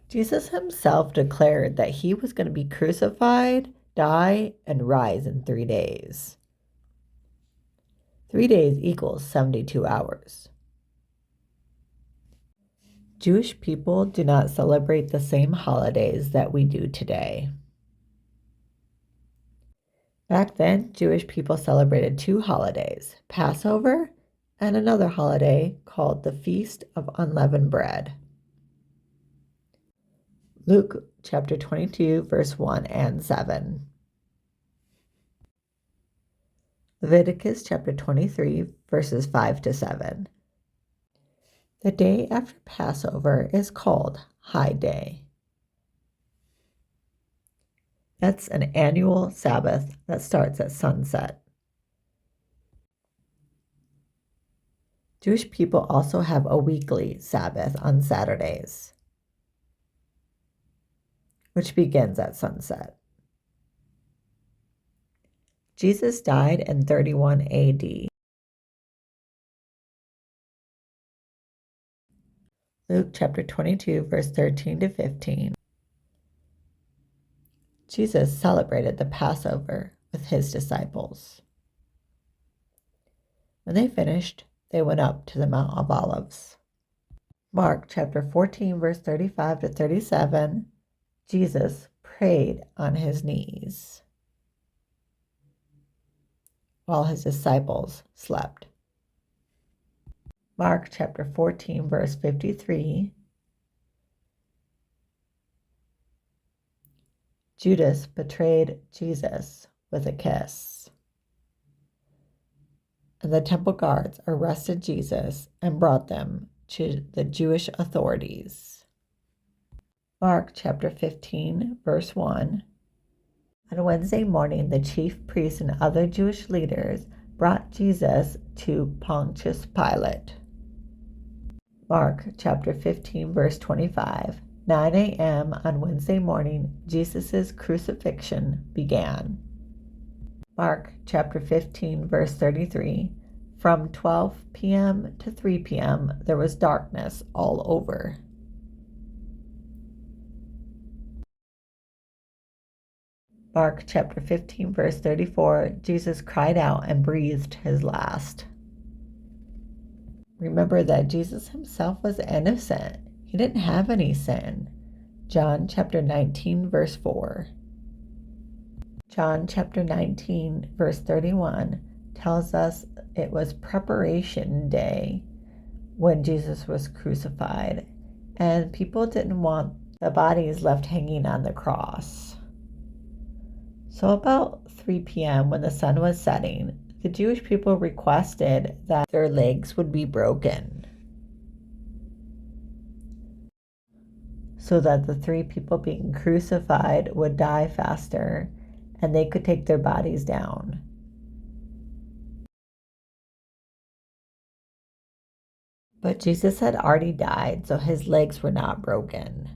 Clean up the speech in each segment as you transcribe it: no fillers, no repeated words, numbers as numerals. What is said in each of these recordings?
Jesus himself declared that he was going to be crucified, die, and rise in 3 days. 3 days equals 72 hours. Jewish people do not celebrate the same holidays that we do today. Back then, Jewish people celebrated 2 holidays, Passover and another holiday called the Feast of Unleavened Bread. Luke chapter 22, verse 1 and 7. Leviticus chapter 23, verses 5 to 7. The day after Passover is called High Day. That's an annual Sabbath that starts at sunset. Jewish people also have a weekly Sabbath on Saturdays, which begins at sunset. Jesus died in 31 AD. Luke chapter 22, verse 13 to 15. Jesus celebrated the Passover with his disciples. When they finished, they went up to the Mount of Olives. Mark chapter 14, verse 35 to 37. Jesus prayed on his knees while his disciples slept. Mark chapter 14, verse 53. Judas betrayed Jesus with a kiss. And the temple guards arrested Jesus and brought them to the Jewish authorities. Mark chapter 15, verse 1. On Wednesday morning, the chief priests and other Jewish leaders brought Jesus to Pontius Pilate. Mark chapter 15, verse 25. 9 a.m. on Wednesday morning, Jesus' crucifixion began. Mark chapter 15, verse 33. From 12 p.m. to 3 p.m., there was darkness all over. Mark chapter 15, verse 34. Jesus cried out and breathed his last. Remember that Jesus himself was innocent. He didn't have any sin. John chapter 19, verse 4. John chapter 19, verse 31 tells us it was preparation day when Jesus was crucified, and people didn't want the bodies left hanging on the cross. So about 3 p.m. when the sun was setting, the Jewish people requested that their legs would be broken so that the 3 people being crucified would die faster and they could take their bodies down. But Jesus had already died, so his legs were not broken.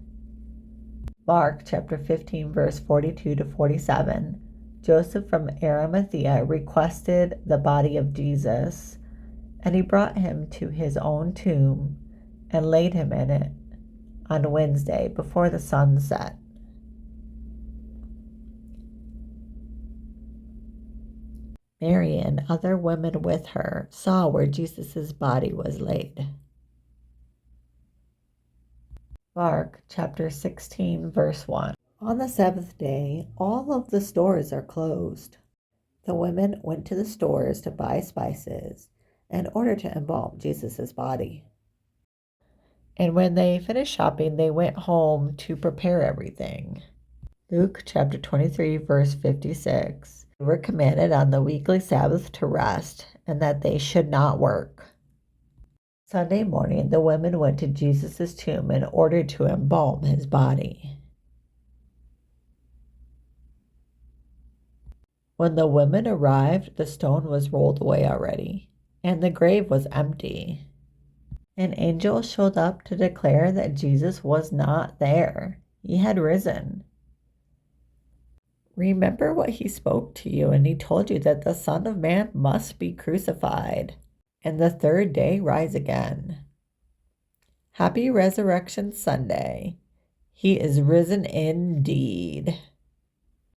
Mark chapter 15, verse 42 to 47. Joseph from Arimathea requested the body of Jesus, and he brought him to his own tomb and laid him in it on Wednesday before the sun set. Mary and other women with her saw where Jesus' body was laid. Mark chapter 16, verse 1. On the seventh day, all of the stores are closed. The women went to the stores to buy spices in order to embalm Jesus' body. And when they finished shopping, they went home to prepare everything. Luke chapter 23, verse 56. They were commanded on the weekly Sabbath to rest and that they should not work. Sunday morning, the women went to Jesus' tomb in order to embalm his body. When the women arrived, the stone was rolled away already, and the grave was empty. An angel showed up to declare that Jesus was not there. He had risen. Remember what he spoke to you, and he told you that the Son of Man must be crucified, and the 3rd day rise again. Happy Resurrection Sunday. He is risen indeed.